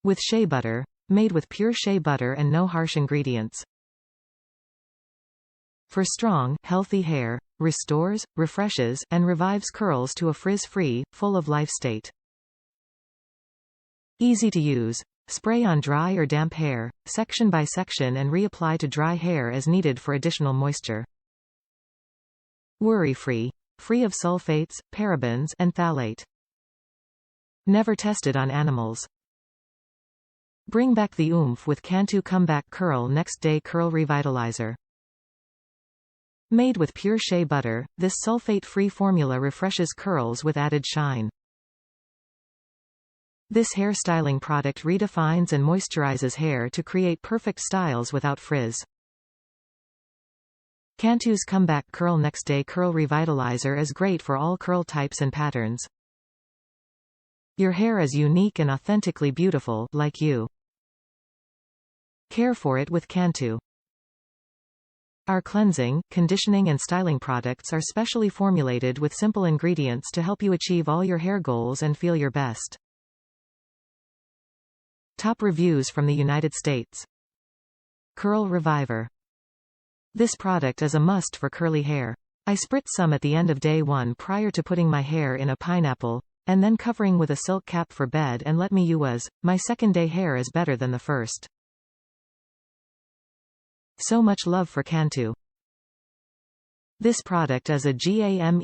With shea butter, made with pure shea butter and no harsh ingredients. For strong, healthy hair, restores, refreshes, and revives curls to a frizz-free, full of life state. Easy to use. Spray on dry or damp hair, section by section, and reapply to dry hair as needed for additional moisture. Worry-free. Free of sulfates, parabens, and phthalate. Never tested on animals. Bring back the oomph with Cantu Comeback Curl Next Day Curl Revitalizer. Made with pure shea butter, this sulfate-free formula refreshes curls with added shine. This hair styling product redefines and moisturizes hair to create perfect styles without frizz. Cantu's Comeback Curl Next Day Curl Revitalizer is great for all curl types and patterns. Your hair is unique and authentically beautiful, like you. Care for it with Cantu. Our cleansing, conditioning and styling products are specially formulated with simple ingredients to help you achieve all your hair goals and feel your best. Top reviews from the United States. Curl Reviver. This product is a must for curly hair. I spritz some at the end of day 1 prior to putting my hair in a pineapple, and then covering with a silk cap for bed, and let me use. My second day hair is better than the first. So much love for Cantu. This product is a GAMECHANGER.